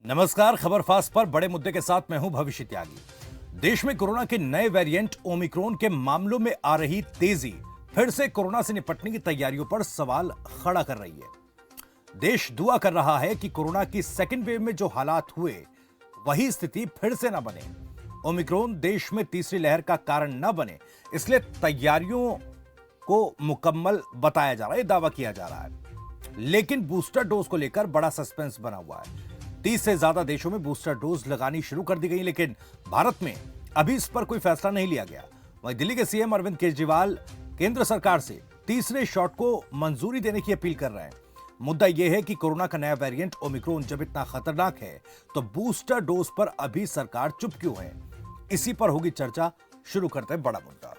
नमस्कार। खबर फास्ट पर बड़े मुद्दे के साथ मैं हूं भविष्य त्यागी। देश में कोरोना के नए वेरिएंट ओमिक्रॉन के मामलों में आ रही तेजी फिर से कोरोना से निपटने की तैयारियों पर सवाल खड़ा कर रही है। देश दुआ कर रहा है कि कोरोना की सेकेंड वेव में जो हालात हुए वही स्थिति फिर से न बने। ओमिक्रॉन देश में तीसरी लहर का कारण न बने, इसलिए तैयारियों को मुकम्मल बताया जा रहा है, दावा किया जा रहा है। लेकिन बूस्टर डोज को लेकर बड़ा सस्पेंस बना हुआ है। 30 से ज्यादा देशों में बूस्टर डोज लगानी शुरू कर दी गई, लेकिन भारत में अभी इस पर कोई फैसला नहीं लिया गया। वहीं दिल्ली के सीएम अरविंद केजरीवाल केंद्र सरकार से तीसरे शॉट को मंजूरी देने की अपील कर रहे हैं। मुद्दा यह है कि कोरोना का नया वेरिएंट ओमिक्रॉन जब इतना खतरनाक है तो बूस्टर डोज पर अभी सरकार चुप क्यों है? इसी पर होगी चर्चा। शुरू करते हैं बड़ा मुद्दा।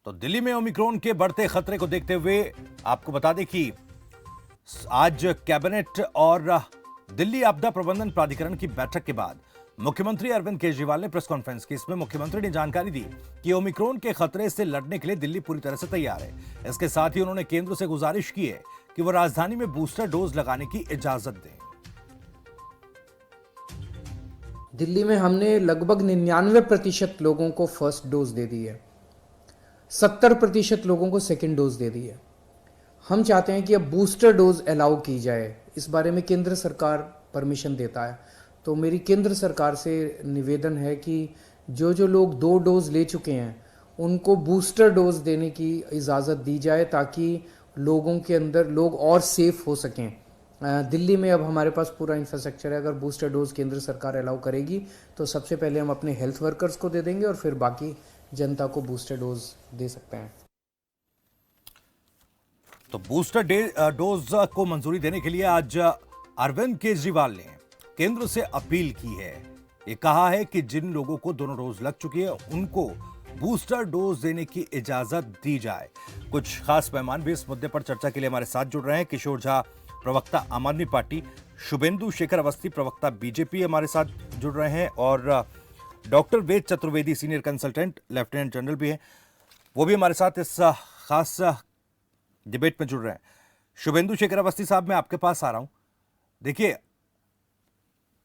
तो दिल्ली में ओमिक्रॉन के बढ़ते खतरे को देखते हुए आपको बता दें कि आज कैबिनेट और दिल्ली आपदा प्रबंधन प्राधिकरण की बैठक के बाद मुख्यमंत्री अरविंद केजरीवाल ने प्रेस कॉन्फ्रेंस की। इसमें मुख्यमंत्री ने जानकारी दी कि ओमिक्रॉन के खतरे से लड़ने के लिए दिल्ली पूरी तरह से तैयार है। इसके साथ ही उन्होंने केंद्र से गुजारिश की है कि वह राजधानी में बूस्टर डोज लगाने की इजाजत दें। दिल्ली में हमने लगभग 99% लोगों को फर्स्ट डोज दे दी है, 70% लोगों को सेकेंड डोज दे दी है। हम चाहते हैं कि अब बूस्टर डोज अलाउ की जाए। इस बारे में केंद्र सरकार परमिशन देता है, तो मेरी केंद्र सरकार से निवेदन है कि जो जो लोग 2 डोज ले चुके हैं उनको बूस्टर डोज देने की इजाज़त दी जाए, ताकि लोगों के अंदर लोग और सेफ हो सकें। दिल्ली में अब हमारे पास पूरा इंफ्रास्ट्रक्चर है। अगर बूस्टर डोज केंद्र सरकार अलाउ करेगी तो सबसे पहले हम अपने हेल्थ वर्कर्स को दे देंगे और फिर बाकी जनता को बूस्टर डोज दे सकते हैं। तो बूस्टर डोज को मंजूरी देने के लिए आज अरविंद केजरीवाल ने केंद्र से अपील की है। ये कहा है कि जिन लोगों को दोनों डोज लग चुकी है उनको बूस्टर डोज देने की इजाजत दी जाए। कुछ खास मेहमान भी इस मुद्दे पर चर्चा के लिए हमारे साथ जुड़ रहे हैं। किशोर झा, प्रवक्ता आम आदमी पार्टी, शुभेंदु शेखर अवस्थी, प्रवक्ता बीजेपी हमारे साथ जुड़ रहे हैं, और doctor Ved Chaturvedi, senior consultant lieutenant general भी हैं, वो भी हमारे साथ इस खास डिबेट में जुड़ रहे हैं। शुभेंदु शेखर अवस्थी साहब, मैं आपके पास आ रहा हूं। देखिए,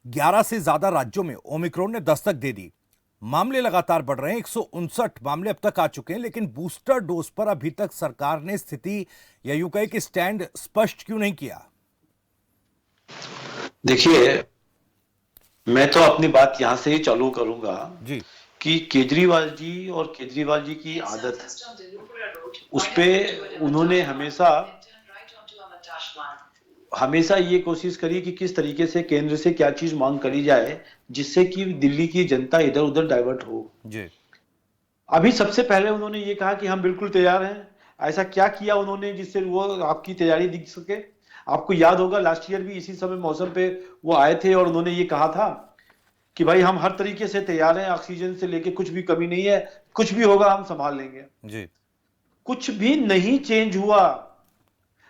11 से ज्यादा राज्यों में ओमिक्रॉन ने दस्तक दे दी। मामले लगातार बढ़ रहे हैं, 159 मामले अब तक आ चुके हैं, लेकिन बूस्टर डोज पर अभी तक सरकार ने स्थिति या यूं कहे कि स्टैंड स्पष्ट क्यों नहीं किया? देखिए, मैं तो अपनी बात यहां से ही चालू करूंगा जी कि केजरीवाल जी और केजरीवाल जी की आदत, उस पे उन्होंने हमेशा ये कोशिश करी कि किस तरीके से केंद्र से क्या चीज मांग करी जाए जिससे कि दिल्ली की जनता इधर उधर डाइवर्ट हो। जी अभी सबसे पहले उन्होंने ये कहा कि हम बिल्कुल तैयार हैं। ऐसा क्या किया उन्होंने जिससे वो आपकी तैयारी दिख सके? आपको याद होगा लास्ट ईयर भी इसी समय मौसम पे वो आए थे और उन्होंने ये कहा था कि भाई हम हर तरीके से तैयार हैं, ऑक्सीजन से लेके कुछ भी कमी नहीं है, कुछ भी होगा हम संभाल लेंगे। जी कुछ भी नहीं चेंज हुआ।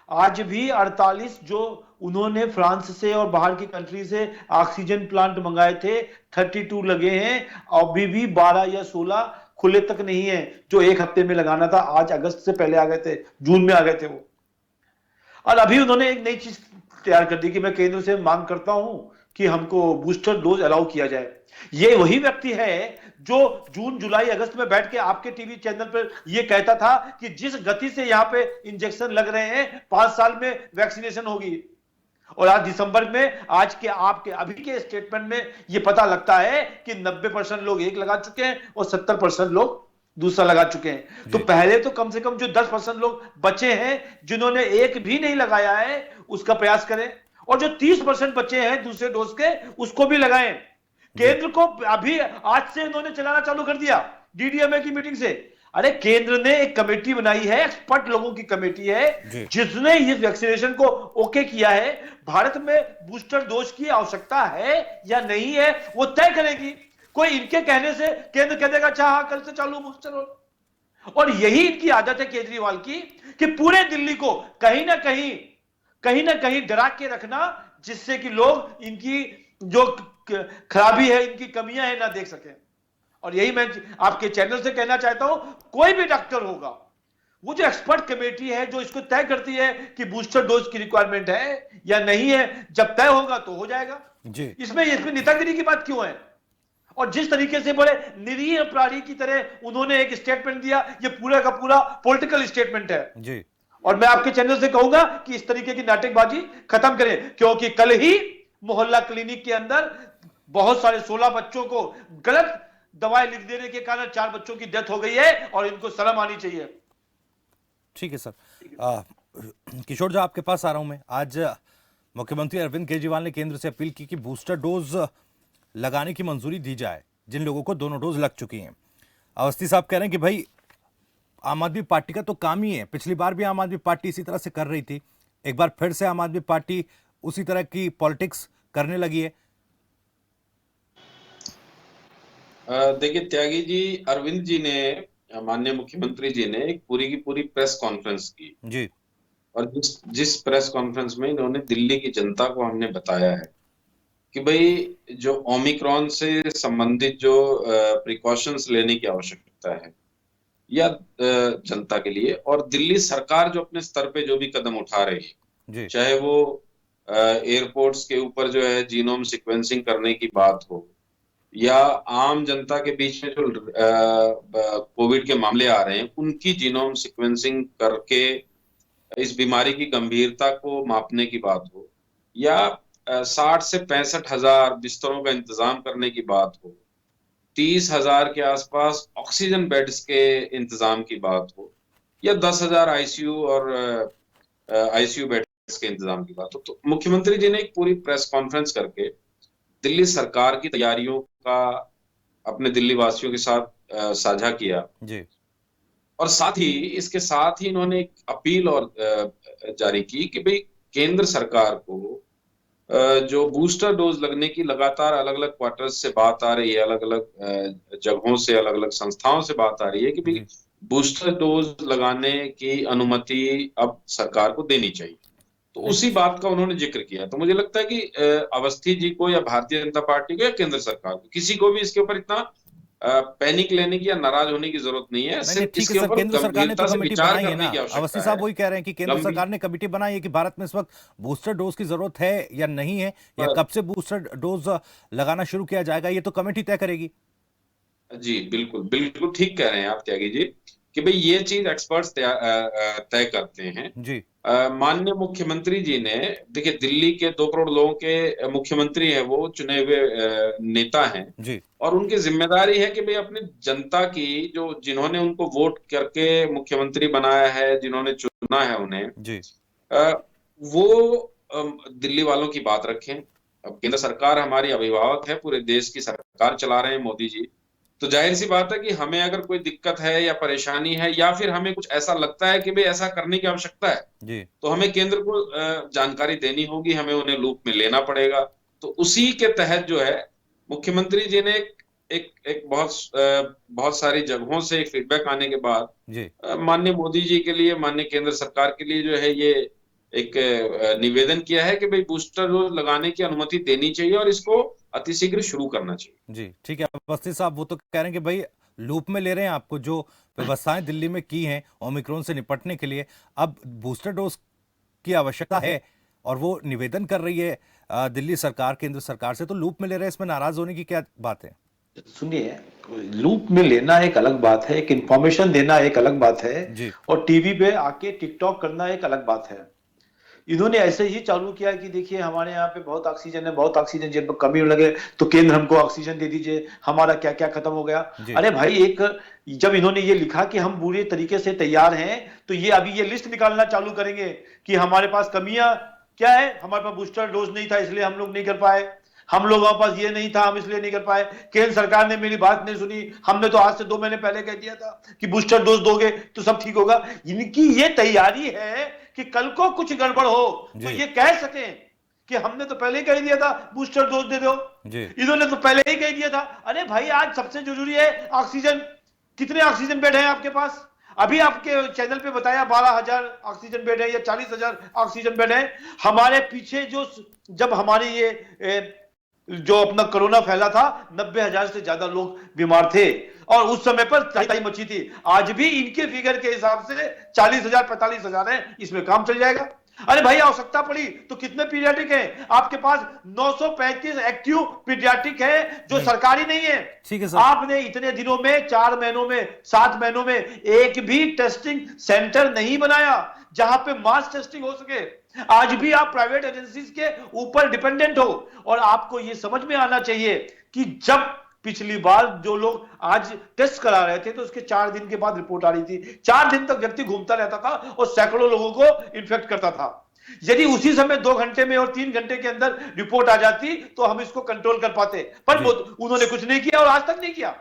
आज भी 48 जो उन्होंने फ्रांस से और बाहर की कंट्री से ऑक्सीजन प्लांट मंगाए थे, 32 लगे हैं। अभी भी 12 या 16 खुले तक नहीं है, जो एक हफ्ते में लगाना था। आज अगस्त से पहले आ गए थे, जून में आ गए थे वो। और अभी उन्होंने एक नई चीज तैयार कर दी कि मैं केंद्र से मांग करता हूं कि हमको बूस्टर डोज अलाउ किया जाए। ये वही व्यक्ति है जो जून जुलाई अगस्त में बैठ के आपके टीवी चैनल पर यह कहता था कि जिस गति से यहां पे इंजेक्शन लग रहे हैं 5 साल में वैक्सीनेशन होगी। और आज दिसंबर में आज के आपके अभी के स्टेटमेंट में यह पता लगता है कि 90% लोग एक लगा चुके हैं और 70% लोग दूसरा लगा चुके हैं। तो पहले तो कम से कम जो 10% लोग बचे हैं जिन्होंने एक भी नहीं लगाया है उसका प्रयास करें, और जो 30% बचे हैं दूसरे डोज के उसको भी लगाएं। केंद्र को अभी आज से उन्होंने चलाना चालू कर दिया डीडीएमए की मीटिंग से। अरे केंद्र ने एक कमेटी बनाई है, एक्सपर्ट लोगों की कमेटी है जिसने इस वैक्सीनेशन को ओके किया है। भारत में बूस्टर डोज की आवश्यकता है या नहीं है वो तय करेगी। कोई इनके कहने से केंद्र कह देगा अच्छा हाँ कल से चालू बूस्टर डोज। और यही इनकी आदत है केजरीवाल की कि पूरे दिल्ली को कहीं ना कहीं डरा के रखना, जिससे कि लोग इनकी जो खराबी है, इनकी कमियां हैं, ना देख सकें। और यही मैं आपके चैनल से कहना चाहता हूं, कोई भी डॉक्टर होगा, वो जो एक्सपर्ट कमेटी है जो इसको तय करती है कि बूस्टर डोज की रिक्वायरमेंट है या नहीं है, जब तय होगा तो हो जाएगा जी। इसमें नेतागिरी की बात क्यों है? और जिस तरीके से बड़े निरीह अपराधी की तरह उन्होंने एक स्टेटमेंट दिया, ये पूरा का पूरा पॉलिटिकल स्टेटमेंट है जी। और मैं आपके चैनल से कहूंगा कि इस तरीके की नाटकबाजी खत्म करें, क्योंकि कल ही मोहल्ला क्लिनिक के अंदर बहुत सारे 16 बच्चों को गलत दवाएं लिख देने के कारण 4 बच्चों की डेथ हो गई है और इनको शर्म आनी चाहिए। ठीक है सर। किशोर जी, आपके पास आ रहा हूं मैं। आज मुख्यमंत्री अरविंद केजरीवाल ने केंद्र से अपील की कि बूस्टर डोज लगाने की मंजूरी दी जाए जिन लोगों को दोनों डोज लग चुकी हैं। अवस्थी साहब कह रहे हैं कि भाई आम आदमी पार्टी का तो काम ही है, पिछली बार भी आम आदमी पार्टी इसी तरह से कर रही थी, एक बार फिर से आम आदमी पार्टी उसी तरह की पॉलिटिक्स करने लगी है। देखिए त्यागी जी, अरविंद जी ने, माननीय मुख्यमंत्री जी ने एक पूरी की पूरी प्रेस कॉन्फ्रेंस की जी। और जिस प्रेस कॉन्फ्रेंस में इन्होंने दिल्ली की जनता को हमने बताया है कि भाई जो ओमिक्रॉन से संबंधित जो प्रिकॉशंस लेने की आवश्यकता है या जनता के लिए, और दिल्ली सरकार जो अपने स्तर पे जो भी कदम उठा रही है, चाहे वो एयरपोर्ट्स के ऊपर जो है जीनोम सीक्वेंसिंग करने की बात हो या आम जनता के बीच में जो कोविड के मामले आ रहे हैं उनकी जीनोम सीक्वेंसिंग करके इस बीमारी की गंभीरता को मापने की बात हो, या 60 से 65,000 बिस्तरों का इंतजाम करने की बात हो, 30,000 के आसपास ऑक्सीजन बेड्स के इंतजाम की बात हो, या 10,000 आईसीयू और आईसीयू बेड्स के इंतजाम की बात हो, तो मुख्यमंत्री जी ने एक पूरी प्रेस कॉन्फ्रेंस करके दिल्ली सरकार की तैयारियों का अपने दिल्ली वासियों के साथ साझा किया जी। और साथ ही इसके साथ ही इन्होंने एक अपील और जारी की कि भाई केंद्र सरकार को जो बूस्टर डोज लगने की लगातार अलग अलग क्वार्टर्स से बात आ रही है, अलग अलग जगहों से, अलग अलग संस्थाओं से बात आ रही है कि भाई बूस्टर डोज लगाने की अनुमति अब सरकार को देनी चाहिए, तो उसी बात का उन्होंने जिक्र किया। तो मुझे लगता है कि अवस्थी जी को या भारतीय जनता पार्टी को या केंद्र सरकार को, किसी को भी इसके ऊपर इतना पैनिक लेने की या नाराज होने की जरूरत नहीं है। सिर्फ इसके ऊपर केंद्र सरकार ने तो कमेटी बनाई है ना। अवस्थी साहब वही कह रहे हैं कि केंद्र सरकार ने कमेटी बनाई है कि भारत में इस वक्त बूस्टर डोज की जरूरत है या नहीं है, या कब से बूस्टर डोज लगाना शुरू किया जाएगा, ये तो कमेटी तय करेगी। जी बिल्कुल बिल्कुल ठीक कह रहे हैं आप त्यागी जी कि भाई ये चीज एक्सपर्ट्स तय करते हैं जी। माननीय मुख्यमंत्री जी ने, देखिए दिल्ली के 2 करोड़ लोगों के मुख्यमंत्री हैं, वो चुने हुए नेता हैं जी। और उनकी जिम्मेदारी है कि भाई अपनी जनता की, जो जिन्होंने उनको वोट करके मुख्यमंत्री बनाया है, जिन्होंने चुना है उन्हें जी, वो दिल्ली वालों की बात रखें। अब केंद्र सरकार हमारी अभिभावक है, पूरे देश की सरकार चला रहे हैं मोदी जी, तो जाहिर सी बात है कि हमें अगर कोई दिक्कत है या परेशानी है या फिर हमें कुछ ऐसा लगता है कि भाई ऐसा करने की आवश्यकता है जी, तो हमें केंद्र को जानकारी देनी होगी, हमें उन्हें लूप में लेना पड़ेगा। तो उसी के तहत जो है मुख्यमंत्री जी ने एक बहुत सारी जगहों से फीडबैक आने के बाद माननीय मोदी जी के लिए, माननीय केंद्र सरकार के लिए जो है ये एक निवेदन किया है कि भाई बूस्टर डोज लगाने की अनुमति देनी चाहिए और इसको अतिशीघ्र शुरू करना चाहिए। जी ठीक है। अवस्थी साहब वो तो कह रहे हैं कि भाई लूप में ले रहे हैं आपको, जो व्यवस्थाएं दिल्ली में की हैं ओमिक्रॉन से निपटने के लिए, अब बूस्टर डोज की आवश्यकता है और वो निवेदन कर रही है दिल्ली सरकार केंद्र सरकार से, तो लूप में ले रहे हैं, इसमें नाराज होने की क्या बात है? सुनिए, लूप में लेना एक अलग बात है, एक इंफॉर्मेशन देना एक अलग बात है जी। और टीवी पे आके टिकटॉक करना एक अलग बात है। इन्होंने ऐसे ही चालू किया कि देखिए हमारे यहाँ पे बहुत ऑक्सीजन है, बहुत ऑक्सीजन, जब कमी लगे तो केंद्र हमको ऑक्सीजन दे दीजिए, हमारा क्या क्या खत्म हो गया। अरे भाई, जब इन्होंने ये लिखा कि हम पूरे तरीके से तैयार हैं, तो ये अभी ये लिस्ट निकालना चालू करेंगे कि हमारे पास कमियां क्या है, हमारे पास बूस्टर डोज नहीं था इसलिए हम लोग नहीं कर पाए, हम लोगों के पास ये नहीं था हम इसलिए नहीं कर पाए, केंद्र सरकार ने मेरी बात नहीं सुनी, हमने तो आज से 2 महीने पहले कह दिया था कि बूस्टर डोज दोगे तो सब ठीक होगा। इनकी ये तैयारी है कि कल को कुछ गड़बड़ हो तो ये कह सके कि हमने तो पहले ही कह दिया था बूस्टर डोज दे दो, इन्होंने तो पहले ही कह दिया था। अरे भाई, आज सबसे जरूरी है ऑक्सीजन। कितने ऑक्सीजन बेड है आपके पास? अभी आपके चैनल पे बताया 12,000 ऑक्सीजन बेड है या 40,000 ऑक्सीजन बेड है। हमारे पीछे जो, जब हमारी ये जो अपना कोरोना फैला था, 90,000 से ज्यादा लोग बीमार थे और उस समय पर तबाही मची थी। आज भी इनके फिगर के हिसाब से 40,000 45,000 है, इसमें काम चल जाएगा। अरे भाई, आवश्यकता पड़ी तो कितने पीडियाट्रिक हैं आपके पास? 935 एक्टिव पीडियाट्रिक है जो सरकारी नहीं है। ठीक है सर। आपने इतने दिनों में, 4 महीनों में, 7 महीनों में एक भी टेस्टिंग सेंटर नहीं बनाया जहां पे मास टेस्टिंग हो सके। आज भी आप प्राइवेट एजेंसीज के ऊपर डिपेंडेंट हो। और आपको यह समझ में आना चाहिए कि जब पिछली बार जो लोग आज टेस्ट करा रहे थे तो उसके 4 दिन के बाद रिपोर्ट आ रही थी। 4 दिन तक व्यक्ति घूमता रहता था और सैकड़ों लोगों को इन्फेक्ट करता था। यदि उसी समय 2 घंटे में और 3 घंटे के अंदर रिपोर्ट आ जाती तो हम इसको कंट्रोल कर पाते, पर उन्होंने कुछ नहीं किया और आज तक नहीं किया।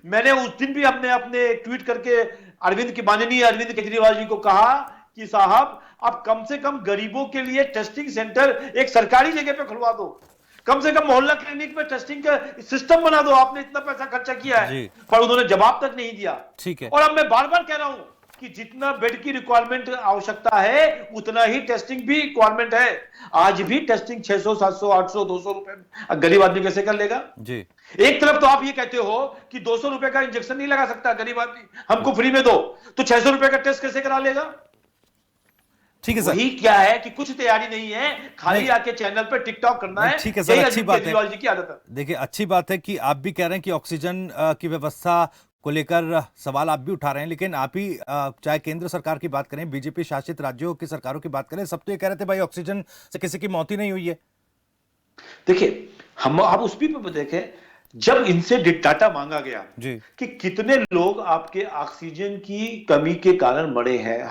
मैंने उस दिन भी हमने अपने ट्वीट करके माननीय अरविंद केजरीवाल जी को कहा कि साहब, आप कम से कम गरीबों के लिए टेस्टिंग सेंटर एक सरकारी जगह पे खुलवा दो, कम से कम मोहल्ला क्लिनिक में टेस्टिंग का सिस्टम बना दो। आपने इतना पैसा खर्चा किया है, पर उन्होंने जवाब तक नहीं दिया। ठीक है। और अब मैं बार बार कह रहा हूं कि जितना बेड की रिक्वायरमेंट आवश्यकता है उतना ही टेस्टिंग भी रिक्वायरमेंट है। आज भी टेस्टिंग 600 700 800 200 रुपए गरीब आदमी कैसे कर लेगा जी? एक तरफ तो आप ये कहते हो कि 200 रुपए का इंजेक्शन नहीं लगा सकता गरीब आदमी, हमको फ्री में दो, तो 600 रुपए का टेस्ट कैसे करा लेगा? ठीक है सर। वही क्या है कि कुछ तैयारी नहीं है, खाली आके चैनल पे टिकटॉक करना है। ठीक है सर, अच्छी बात है। जी की आदत है। देखिए, अच्छी बात है कि आप भी कह रहे हैं कि ऑक्सीजन की व्यवस्था को लेकर सवाल आप भी उठा रहे हैं, लेकिन आप ही चाहे केंद्र सरकार की बात करें, बीजेपी शासित राज्यों की सरकारों की बात करें, सब तो ये कह रहे थे भाई ऑक्सीजन से किसी की मौत ही नहीं हुई है। देखिए, हम आप उस भी पे देखें, जब इनसे डाटा मांगा गया जी कि कितने लोग आपके ऑक्सीजन की कमी के कारण मरे हैं,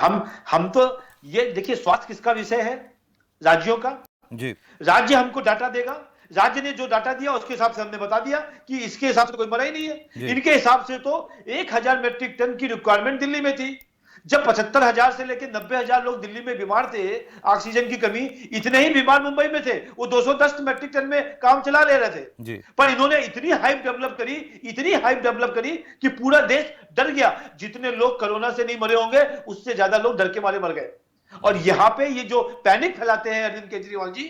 हम तो ये देखिए, स्वास्थ्य किसका विषय है? राज्यों का जी। राज्य हमको डाटा देगा, राज्य ने जो डाटा दिया उसके हिसाब से हमने बता दिया कि इसके हिसाब से कोई मरा ही नहीं है। इनके हिसाब से तो 1,000 मेट्रिक टन की रिक्वायरमेंट दिल्ली में थी। जब 75,000 से लेकर 90,000 लोग दिल्ली में बीमार थे, ऑक्सीजन की कमी, इतने ही बीमार मुंबई में थे, वो 210 मेट्रिक टन में काम चला ले रहे थे जी। पर इन्होंने इतनी हाइप डेवलप करी कि पूरा देश डर गया। जितने लोग कोरोना से नहीं मरे होंगे उससे ज्यादा लोग डर के मारे मर गए। और यहां पे ये जो पैनिक फैलाते हैं अरविंद केजरीवाल जी,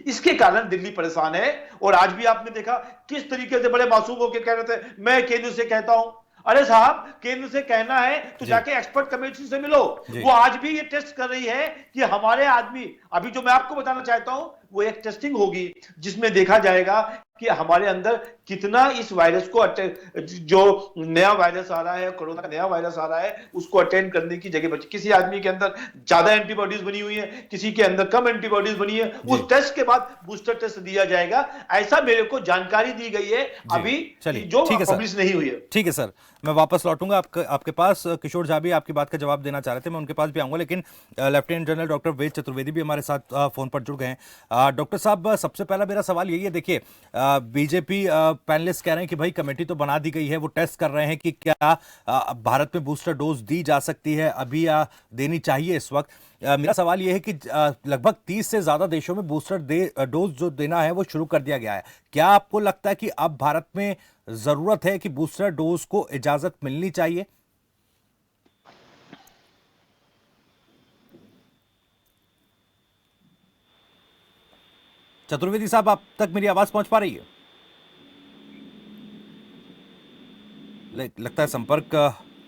इसके कारण दिल्ली परेशान है। और आज भी आपने देखा किस तरीके से बड़े मासूम होकर कह रहे थे, मैं केंद्र से कहता हूं। अरे साहब, केंद्र से कहना है तो जाके एक्सपर्ट कमेटी से मिलो। वो आज भी ये टेस्ट कर रही है कि हमारे आदमी, अभी जो मैं आपको बताना चाहता हूं वो एक टेस्टिंग होगी जिसमें देखा जाएगा कि हमारे अंदर कितना इस वायरस को जो नया वायरस आ रहा है, कोरोना का नया वायरस आ रहा है, उसको अटेंड करने की जगह बची। किसी आदमी के अंदर ज्यादा एंटीबॉडीज बनी हुई है, किसी के अंदर कम एंटीबॉडीज बनी है, उस टेस्ट के बाद बूस्टर टेस्ट दिया जाएगा। ऐसा मेरे को जानकारी दी गई है अभी, जो पब्लिश नहीं हुई है। ठीक है सर, मैं वापस लौटूंगा आपके पास। किशोर झा भी आपकी बात का जवाब देना चाह रहे थे, मैं उनके पास भी आऊंगा, लेकिन lieutenant general doctor Ved Chaturvedi भी हमारे साथ फोन पर जुड़ गए हैं। डॉक्टर साहब, सबसे पहला मेरा सवाल यही है, देखिए बीजेपी पैनलिस्ट कह रहे हैं कि भाई कमेटी तो बना दी गई है, वो टेस्ट कर रहे हैं कि क्या भारत में बूस्टर डोज दी जा सकती है अभी या देनी चाहिए इस वक्त। मेरा सवाल यह है कि लगभग 30 से ज्यादा देशों में बूस्टर डोज जो देना है वो शुरू कर दिया गया है। क्या आपको लगता है कि अब भारत में जरूरत है कि बूस्टर डोज को इजाजत मिलनी चाहिए? चतुर्वेदी साहब, आप तक मेरी आवाज पहुंच पा रही है? लगता है संपर्क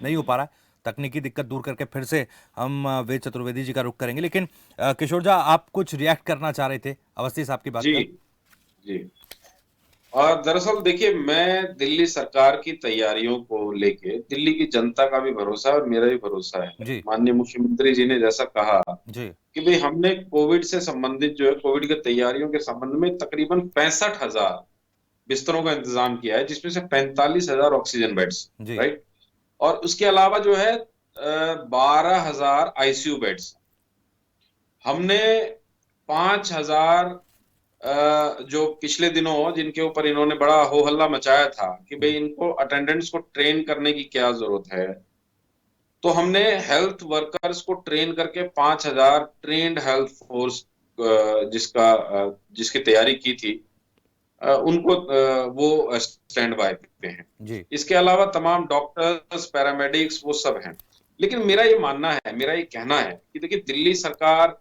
नहीं हो पा रहा है। तकनीकी दिक्कत दूर करके फिर से हम वेद चतुर्वेदी जी का रुख करेंगे, लेकिन किशोर झा, आप कुछ रिएक्ट करना चाह रहे थे अवस्थी साहब की बात जी जी। और दरअसल देखिए, मैं दिल्ली सरकार की तैयारियों को लेके दिल्ली की जनता का भी भरोसा है और मेरा भी भरोसा है। माननीय मुख्यमंत्री जी ने जैसा कहा कि भाई हमने कोविड से संबंधित जो है, कोविड की तैयारियों के संबंध में तकरीबन 65,000 बिस्तरों का इंतजाम किया है, जिसमें से 45,000 ऑक्सीजन बेड्स, राइट। और उसके अलावा जो है 12,000 आईसीयू बेड्स। हमने 5,000 जो पिछले दिनों जिनके ऊपर इन्होंने बड़ा हो हल्ला मचाया था कि भाई इनको अटेंडेंट्स को ट्रेन करने की क्या जरूरत है, तो हमने हेल्थ वर्कर्स को ट्रेन करके 5,000 ट्रेन्ड हेल्थ फोर्स जिसकी तैयारी की थी, उनको वो स्टैंड बाय पे हैं। इसके अलावा तमाम डॉक्टर्स, पैरामेडिक्स, वो सब हैं। लेकिन मेरा ये मानना है, मेरा ये कहना है कि देखिए, दिल्ली सरकार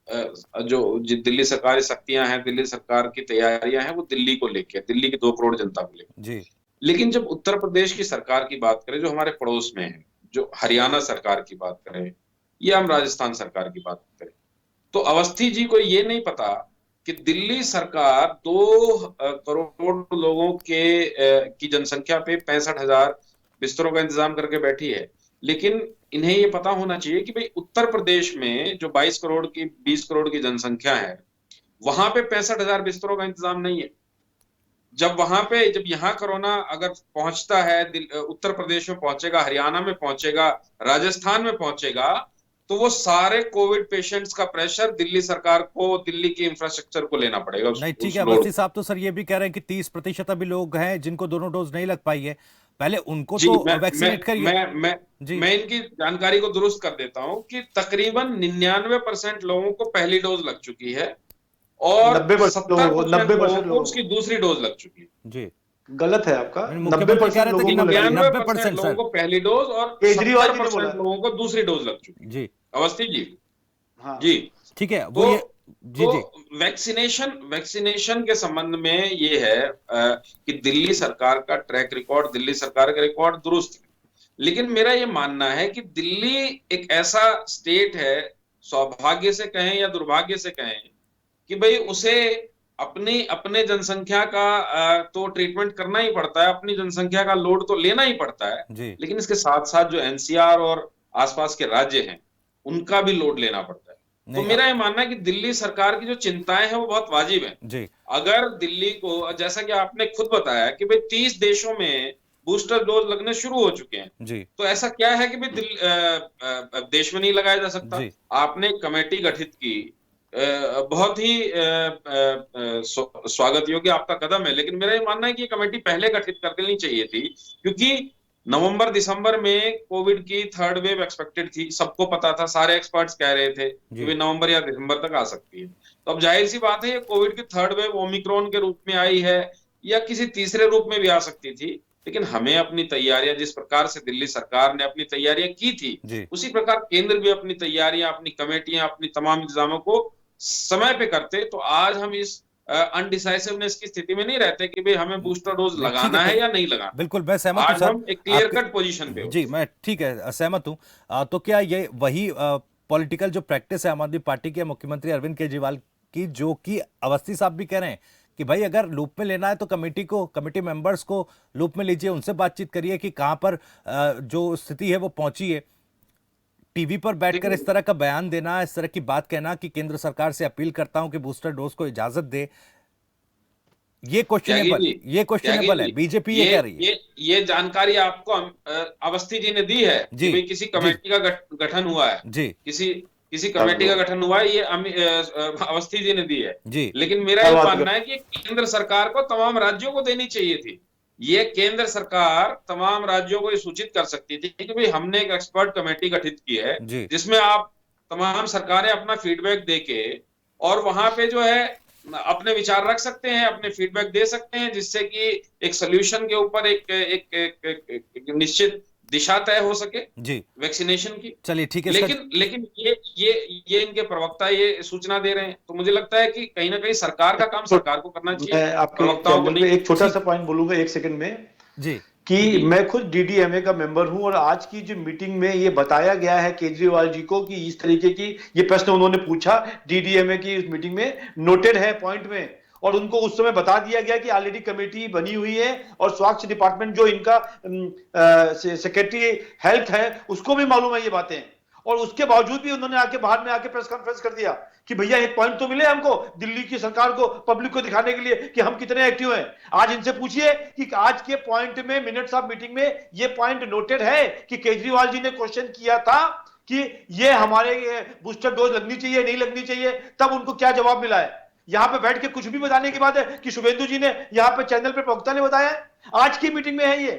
दिल्ली सरकार की शक्तियां हैं, दिल्ली सरकार की तैयारियां हैं, वो दिल्ली को लेके, दिल्ली की 2 करोड़ जनता को लेके। जी। लेकिन जब उत्तर प्रदेश की सरकार की बात करें, जो हमारे पड़ोस में है, जो हरियाणा सरकार की बात करें या हम राजस्थान सरकार की बात करें, तो अवस्थी जी को ये नहीं पता कि दिल्ली सरकार 2 करोड़ लोगों की जनसंख्या पे 65,000 बिस्तरों का इंतजाम करके बैठी है। लेकिन इन्हें ये पता होना चाहिए कि भाई उत्तर प्रदेश में जो 22 करोड़ की 20 करोड़ की जनसंख्या है, वहां पे 65,000 बिस्तरों का इंतजाम नहीं है। जब यहाँ कोरोना अगर पहुंचता है, उत्तर प्रदेश में पहुंचेगा, हरियाणा में पहुंचेगा, राजस्थान में पहुंचेगा, तो वो सारे कोविड पेशेंट्स का प्रेशर दिल्ली सरकार को, दिल्ली के इंफ्रास्ट्रक्चर को लेना पड़ेगा। नहीं, ठीक है। अवस्थी साहब तो सर ये भी कह रहे हैं कि 30% अभी लोग हैं जिनको दोनों डोज नहीं लग पाई है, पहले उनको तो वैक्सीनेट करिए। मैं इनकी जानकारी को दुरुस्त कर देता हूं कि तकरीबन 99% लोगों को पहली डोज लग चुकी है और 70% लोगों को उसकी दूसरी डोज लग चुकी है। जी, गलत है आपका। 90% लोगों को 99% लोगों को पहली डोज और 70% लोगों को दूसरी डोज लग चुकी है। जी, अवस्थी जी। हाँ। जी, ठीक है। वो ये जी जी वैक्सीनेशन के संबंध में ये है कि दिल्ली सरकार का ट्रैक रिकॉर्ड, दिल्ली सरकार का रिकॉर्ड दुरुस्त है। लेकिन मेरा ये मानना है कि दिल्ली एक ऐसा स्टेट है, सौभाग्य से कहें या दुर्भाग्य से कहें, कि भाई उसे अपने जनसंख्या का तो ट्रीटमेंट करना ही पड़ता है, अपनी जनसंख्या का लोड तो लेना ही पड़ता है। लेकिन इसके साथ साथ जो एनसीआर और आसपास के राज्य हैं, उनका भी लोड लेना पड़ता है। तो मेरा ये मानना है कि दिल्ली सरकार की जो चिंताएं हैं वो बहुत वाजिब हैं। जी। अगर दिल्ली को, जैसा कि आपने खुद बताया कि भाई 30 देशों में बूस्टर डोज लगने शुरू हो चुके हैं, जी, तो ऐसा क्या है कि भाई देश में नहीं लगाया जा सकता? आपने एक कमेटी गठित की, बहुत ही स्वागत योग्य आपका कदम है, लेकिन मेरा ये मानना है कि ये कमेटी पहले गठित कर देनी चाहिए थी, क्योंकि नवंबर दिसंबर में कोविड की 3rd वेव एक्सपेक्टेड थी, सबको पता था, सारे एक्सपर्ट्स कह रहे थे कि नवंबर या दिसंबर तक आ सकती है। तो अब जाहिर सी बात है, ये कोविड की 3rd वेव ओमिक्रॉन के रूप में आई है या किसी तीसरे रूप में भी आ सकती थी, लेकिन हमें अपनी तैयारियां, जिस प्रकार से दिल्ली सरकार ने अपनी तैयारियां की थी, उसी प्रकार केंद्र भी अपनी तैयारियां, अपनी कमेटियां, अपनी तमाम इंतजामों को समय पे करते, तो आज हम इस अनडिसाइसिवनेस की स्थिति में नहीं रहते कि भाई हमें बूस्टर डोज लगाना है या नहीं लगाना। बिल्कुल, मैं सहमत हूं सर। आज हम एक क्लियर कट पोजीशन पे हो। जी, मैं ठीक है, सहमत हूं। तो क्या ये वही पॉलिटिकल जो प्रैक्टिस है आम आदमी पार्टी के मुख्यमंत्री अरविंद केजरीवाल की, जो कि अवस्थी साहब भी कह रहे हैं कि भाई अगर लूप में लेना है तो कमेटी मेंबर्स को लूप में लीजिए, उनसे बातचीत करिए कि कहां पर जो स्थिति है वो पहुंची है। टीवी पर बैठकर इस तरह का बयान देना, इस तरह की बात कहना कि केंद्र सरकार से अपील करता हूं कि बूस्टर डोज को इजाजत दे, ये क्वेश्चनेबल है। बीजेपी ये कह रही है। ये जानकारी आपको अवस्थी जी ने दी है कि भाई किसी कमेटी का गठन हुआ है, जी, किसी कमेटी का गठन हुआ है, ये अवस्थी जी ने दी है। जी। लेकिन मेरा ये मानना है कि केंद्र सरकार को तमाम राज्यों को देनी चाहिए थी। ये केंद्र सरकार तमाम राज्यों को ये सूचित कर सकती थी कि भाई हमने एक एक्सपर्ट कमेटी गठित की है, जिसमें आप तमाम सरकारें अपना फीडबैक देके और वहां पे जो है अपने विचार रख सकते हैं, अपने फीडबैक दे सकते हैं, जिससे कि एक सोल्यूशन के ऊपर एक निश्चित दिशा तय हो सके जी वैक्सीनेशन की। चलिए ठीक है। लेकिन ये इनके प्रवक्ता ये सूचना दे रहे हैं, तो मुझे लगता है कि कहीं ना कहीं सरकार का काम सरकार को करना चाहिए, प्रवक्ताओं को नहीं। एक छोटा सा पॉइंट बोलूंगा 1 सेकंड में जी, कि मैं खुद डीडीएमए का मेंबर हूं और आज की जो मीटिंग में ये बताया गया है केजरीवाल जी को कि इस तरीके की ये प्रश्न उन्होंने पूछा डीडीएमए की इस मीटिंग में, नोटेड है पॉइंट में, और उनको उस समय बता दिया गया कि ऑलरेडी कमेटी बनी हुई है और स्वास्थ्य डिपार्टमेंट जो इनका सेक्रेटरी हेल्थ है उसको भी मालूम है ये बातें, और उसके बावजूद भी उन्होंने आके बाहर में आके प्रेस कॉन्फ्रेंस कर दिया कि भैया एक पॉइंट तो मिले हमको दिल्ली की सरकार को, पब्लिक को दिखाने के लिए कि हम कितने एक्टिव हैं। आज इनसे पूछिए कि आज के पॉइंट में, मिनट्स ऑफ मीटिंग में ये पॉइंट नोटेड है कि केजरीवाल जी ने क्वेश्चन किया था कि ये हमारे बूस्टर डोज लगनी चाहिए नहीं लगनी चाहिए, तब उनको क्या जवाब मिला है। यहां पे बैठ के कुछ भी बताने की बात है कि शुभेंदु जी ने यहां पे चैनल पे प्रवक्ता ने बताया है, आज की मीटिंग में है ये।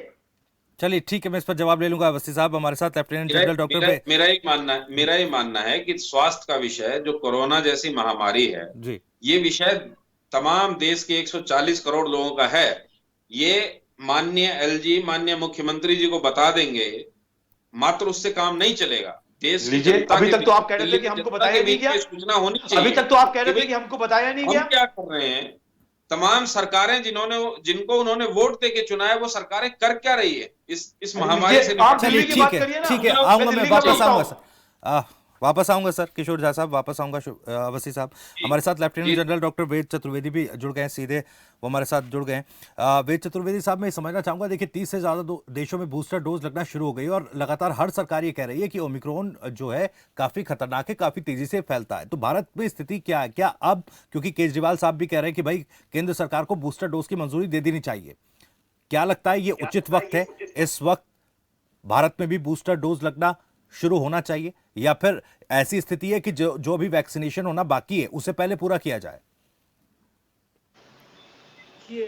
चलिए ठीक है, मैं इस पर जवाब ले लूंगा। अवस्थी साहब हमारे साथ लेफ्टिनेंट जनरल डॉक्टर मेरा ये मानना है कि स्वास्थ्य का विषय जो कोरोना जैसी महामारी है जी, ये विषय तमाम देश के 140 करोड़ लोगों का है। ये माननीय एलजी, माननीय मुख्यमंत्री जी को बता देंगे, मात्र उससे काम नहीं चलेगा। देश की लीजिए, जनता अभी के तक तो बीच, आप कह रहे थे दिल्ली कि की हमको जनता बताया के नहीं बीच गया। ये सूचना होनी चाहिए। अभी तक तो आप कह कि रहे थे भाई कि हमको बताया नहीं हम गया। क्या कर रहे हैं, तमाम सरकारें जिनको उन्होंने वोट दे के चुना है, वो सरकारें कर क्या रही है इस अरे महामारी लीजिए, से आप निपटने चलिए दिल्ली के की लिए। बात करिए ना। ठीक है, सूचना आऊंगा, मैं मैं दिल्ली का वापस बोलता आऊंगा हूँ। सर। वापस आऊंगा सर, किशोर झा साहब वापस आऊंगा। अवस्थी साहब हमारे साथ लेफ्टिनेंट जी जनरल डॉक्टर वेद चतुर्वेदी भी जुड़ गए हैं, सीधे वो हमारे साथ जुड़ गए हैं। वेद चतुर्वेदी साहब, मैं समझना चाहूंगा, देखिए 30 से ज्यादा देशों में बूस्टर डोज लगना शुरू हो गई और लगातार हर सरकार ये कह रही है कि ओमिक्रॉन जो है काफी खतरनाक है, काफी तेजी से फैलता है। तो भारत में स्थिति क्या है? क्या अब, क्योंकि केजरीवाल साहब भी कह रहे हैं कि भाई केंद्र सरकार को बूस्टर डोज की मंजूरी दे देनी चाहिए, क्या लगता है ये उचित वक्त है इस वक्त भारत में भी बूस्टर डोज लगना शुरू होना चाहिए, या फिर ऐसी स्थिति है कि जो भी वैक्सीनेशन होना बाकी है उसे पहले पूरा किया जाए? देखिए,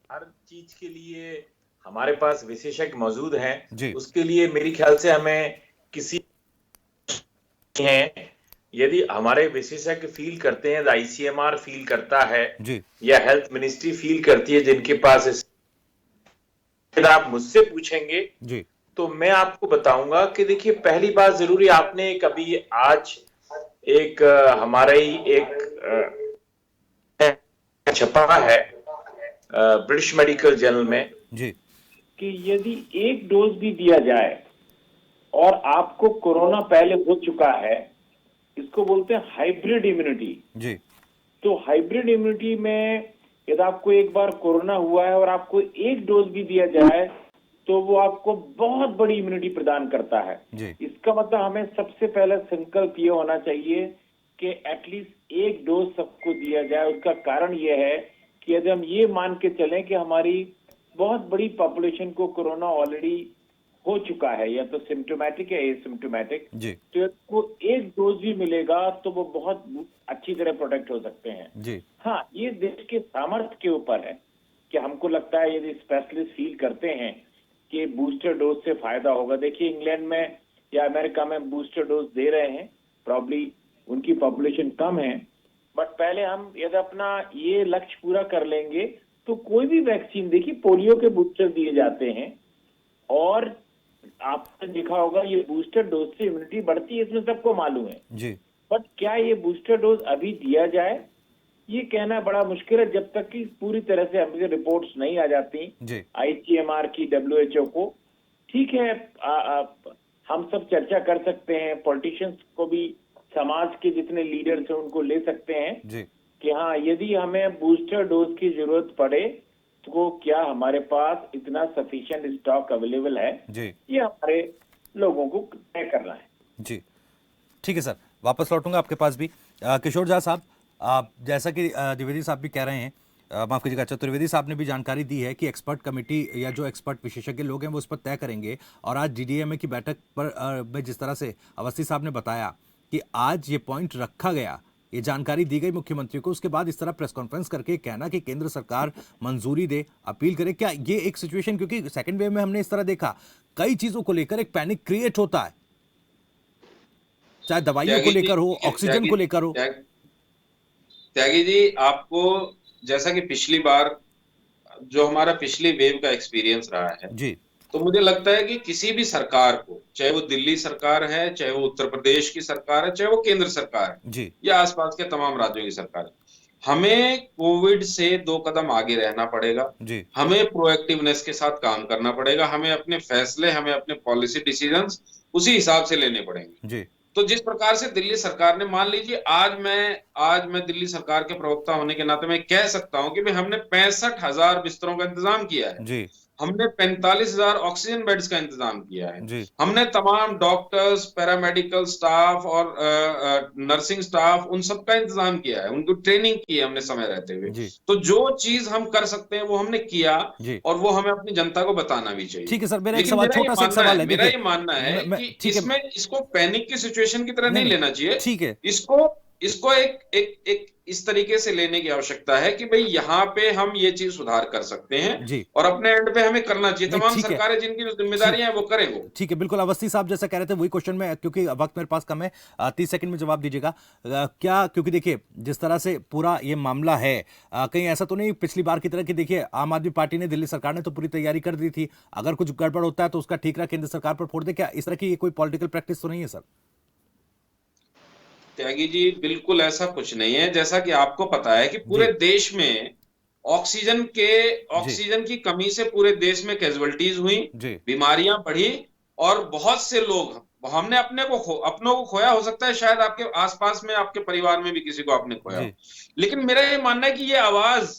हर चीज के लिए हमारे पास विशेषज्ञ मौजूद हैं। जी। उसके लिए मेरी ख्याल से हमें किसी हैं, यदि हमारे विशेषज्ञ फील करते हैं, आईसीएमआर फील करता है जी या हेल्थ मिनिस्ट्री फील करती है, जिनके पास आप मुझसे पूछेंगे जी तो मैं आपको बताऊंगा कि देखिए, पहली बात जरूरी, आपने कभी आज एक हमारा ही एक छपा है ब्रिटिश मेडिकल जर्नल में जी कि यदि एक डोज भी दिया जाए और आपको कोरोना पहले हो चुका है, इसको बोलते हैं हाइब्रिड इम्यूनिटी। जी तो हाइब्रिड इम्यूनिटी में यदि आपको एक बार कोरोना हुआ है और आपको एक डोज भी दिया जाए तो वो आपको बहुत बड़ी इम्यूनिटी प्रदान करता है। जी इसका मतलब हमें सबसे पहले संकल्प ये होना चाहिए कि एटलीस्ट एक डोज सबको दिया जाए। उसका कारण ये है कि यदि हम ये मान के चलें कि हमारी बहुत बड़ी पॉपुलेशन को कोरोना ऑलरेडी हो चुका है, या तो सिम्टोमेटिक या एसिम्टोमेटिक, जी तो को एक डोज भी मिलेगा तो वो बहुत अच्छी तरह प्रोटेक्ट हो सकते हैं। जी हाँ, ये देश के सामर्थ्य के ऊपर है कि हमको लगता है यदि स्पेशलिस्ट फील करते हैं कि बूस्टर डोज से फायदा होगा। देखिए, इंग्लैंड में या अमेरिका में बूस्टर डोज दे रहे हैं, प्रॉब्ली उनकी पॉपुलेशन कम है, बट पहले हम यदि अपना ये लक्ष्य पूरा कर लेंगे तो कोई भी वैक्सीन, देखिए पोलियो के बूस्टर दिए जाते हैं और आपने देखा होगा ये बूस्टर डोज से इम्यूनिटी बढ़ती है, इसमें सबको मालूम है। जी बट क्या ये बूस्टर डोज अभी दिया जाए, ये कहना बड़ा मुश्किल है जब तक कि पूरी तरह से हमसे रिपोर्ट्स नहीं आ जाती जी आईसीएमआर की, डब्ल्यूएचओ को। ठीक है, हम सब चर्चा कर सकते हैं, पॉलिटिशियंस को भी, समाज के जितने लीडर्स हैं उनको ले सकते हैं जी कि हाँ, यदि हमें बूस्टर डोज की जरूरत पड़े तो क्या हमारे पास इतना सफिशिएंट स्टॉक अवेलेबल है, जी ये हमारे लोगों को तय करना है। जी ठीक है सर, वापस लौटूंगा आपके पास भी। किशोर झा साहब, जैसा कि द्विवेदी साहब भी कह रहे हैं, माफ कीजिएगा, चतुर्वेदी साहब ने भी जानकारी दी है कि एक्सपर्ट कमेटी या जो एक्सपर्ट विशेषज्ञ लोग हैं वो इस पर तय करेंगे। और आज डीडीएमए की बैठक पर में जिस तरह से अवस्थी साहब ने बताया कि आज ये पॉइंट रखा गया, ये जानकारी दी गई मुख्यमंत्री को, उसके बाद इस तरह प्रेस कॉन्फ्रेंस करके कहना कि केंद्र सरकार मंजूरी दे, अपील करे, क्या ये एक सिचुएशन, क्योंकि सेकेंड वेव में हमने इस तरह देखा कई चीजों को लेकर एक पैनिक क्रिएट होता है, चाहे दवाइयों को लेकर हो, ऑक्सीजन को लेकर हो। त्यागी जी, आपको जैसा कि पिछली बार जो हमारा पिछली वेव का एक्सपीरियंस रहा है, जी तो मुझे लगता है कि किसी भी सरकार को, चाहे वो दिल्ली सरकार है, चाहे वो उत्तर प्रदेश की सरकार है, चाहे वो केंद्र सरकार है, जी या आसपास के तमाम राज्यों की सरकार है, हमें कोविड से 2 कदम आगे रहना पड़ेगा। जी हमें प्रोएक्टिवनेस के साथ काम करना पड़ेगा। हमें अपने फैसले, हमें अपने पॉलिसी डिसीजंस उसी हिसाब से लेने पड़ेंगे। जी तो जिस प्रकार से दिल्ली सरकार ने, मान लीजिए आज मैं दिल्ली सरकार के प्रवक्ता होने के नाते मैं कह सकता हूं कि भाई हमने 65,000 बिस्तरों का इंतजाम किया है, जी हमने 45,000 ऑक्सीजन बेड्स का इंतजाम किया है, जी हमने तमाम डॉक्टर्स, पैरामेडिकल स्टाफ और नर्सिंग स्टाफ, उन सब का इंतजाम किया है, उनको ट्रेनिंग की है हमने समय रहते हुए। जी तो जो चीज हम कर सकते हैं वो हमने किया, जी और वो हमें अपनी जनता को बताना भी चाहिए। ठीक है सर, मेरा एक लेकिन सवाल, छोटा सा एक सवाल है, मेरा देखिए ये मानना है कि ठीक है, इसमें इसको पैनिक की सिचुएशन की तरह नहीं नहीं लेना चाहिए, ठीक है, इसको इसको एक इस तरीके से लेने की आवश्यकता है कि भाई यहाँ पे हम ये चीज सुधार कर सकते हैं जी। और अपने एंड पे हमें करना चाहिए। नहीं, तमाम ठीक है। सरकारें जिनकी जो जिम्मेदारियां हैं वो करें वो। ठीक है, बिल्कुल अवस्थी साहब जैसा कह रहे थे वही क्वेश्चन में, क्योंकि वक्त मेरे पास कम है, 30 सेकंड में जवाब दीजिएगा। क्या, क्योंकि देखिए जिस तरह से पूरा ये मामला है, कहीं ऐसा तो नहीं पिछली बार की तरह कि देखिए आम आदमी पार्टी ने, दिल्ली सरकार ने तो पूरी तैयारी कर दी थी, अगर कुछ गड़बड़ होता है तो उसका ठीकरा केंद्र सरकार पर फोड़ दे, क्या इस तरह की कोई पॉलिटिकल प्रैक्टिस तो नहीं है सर? त्यागी जी, बिल्कुल ऐसा कुछ नहीं है। जैसा कि आपको पता है कि पूरे देश में ऑक्सीजन की कमी से पूरे देश में कैजुअलिटीज हुई, बीमारियां बढ़ी और बहुत से लोग, हमने अपनों को खोया। हो सकता है शायद आपके आसपास में, आपके परिवार में भी किसी को आपने खोया हो। लेकिन मेरा ये मानना है कि ये आवाज,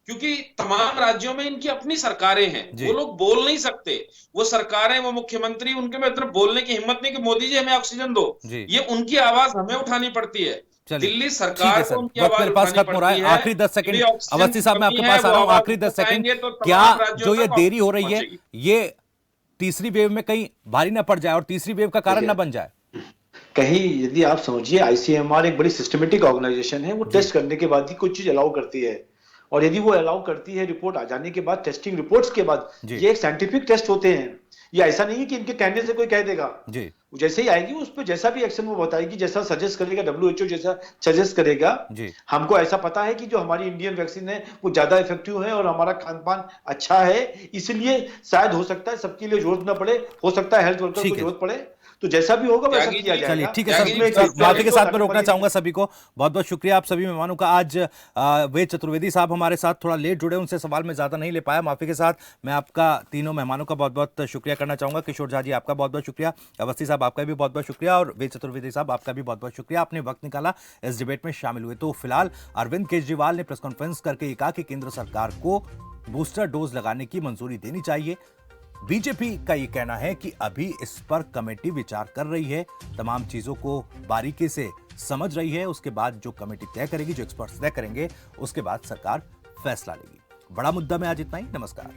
क्योंकि तमाम राज्यों में इनकी अपनी सरकारें हैं, वो लोग बोल नहीं सकते, वो सरकारें, वो मुख्यमंत्री, उनके में इतना बोलने की हिम्मत नहीं कि मोदी जी हमें ऑक्सीजन दो। ये उनकी आवाज हमें उठानी पड़ती है। दिल्ली सरकार को उनकी आवाज उठानी पड़ती है। आखिरी 10 सेकंड अवस्थी साहब मैं आपके पास आ रहा हूं, आखिरी 10 सेकंड, क्या जो ये देरी हो रही है ये तीसरी वेव में कहीं भारी ना पड़ जाए और तीसरी वेव का कारण ना बन जाए? कहीं यदि आप समझिए, आईसीएमआर एक बड़ी सिस्टमेटिक ऑर्गेनाइजेशन है, वो टेस्ट करने के बाद ही कुछ चीज अलाउ करती है, और यदि वो अलाउ करती है रिपोर्ट आ जाने के बाद, टेस्टिंग रिपोर्ट्स के बाद, ये एक साइंटिफिक टेस्ट होते हैं। ये ऐसा नहीं है कि इनके कहने से कोई कह देगा जी। जैसे ही आएगी उस पर जैसा भी एक्शन वो बताएगी, जैसा सजेस्ट करेगा WHO, जैसा सजेस्ट करेगा जी। हमको ऐसा पता है कि जो हमारी इंडियन वैक्सीन है वो ज्यादा इफेक्टिव है और हमारा खान पान अच्छा है, इसलिए शायद हो सकता है सबके लिए जरूरत ना पड़े, हो सकता है हेल्थ वर्कर को जरूरत पड़े, तो जैसा भी होगा वैसा किया जाएगा। चलिए ठीक है सर, माफी के साथ में रोकना चाहूंगा सभी को। बहुत बहुत शुक्रिया आप सभी मेहमानों का। आज वेद चतुर्वेदी साहब हमारे साथ थोड़ा लेट जुड़े, उनसे सवाल में ज्यादा नहीं ले पाया, माफी के साथ। मैं आपका तीनों मेहमानों का बहुत बहुत शुक्रिया करना चाहूंगा। किशोर झा जी आपका बहुत बहुत शुक्रिया, अवस्थी साहब आपका भी बहुत बहुत शुक्रिया, और वेद चतुर्वेदी साहब आपका भी बहुत बहुत शुक्रिया, आपने वक्त निकाला, इस डिबेट में शामिल हुए। तो फिलहाल अरविंद केजरीवाल ने प्रेस कॉन्फ्रेंस करके कहा कि केंद्र सरकार को बूस्टर डोज लगाने की मंजूरी देनी चाहिए। बीजेपी का यह कहना है कि अभी इस पर कमेटी विचार कर रही है, तमाम चीजों को बारीकी से समझ रही है, उसके बाद जो कमेटी तय करेगी, जो एक्सपर्ट्स तय करेंगे, उसके बाद सरकार फैसला लेगी। बड़ा मुद्दा में आज इतना ही। नमस्कार।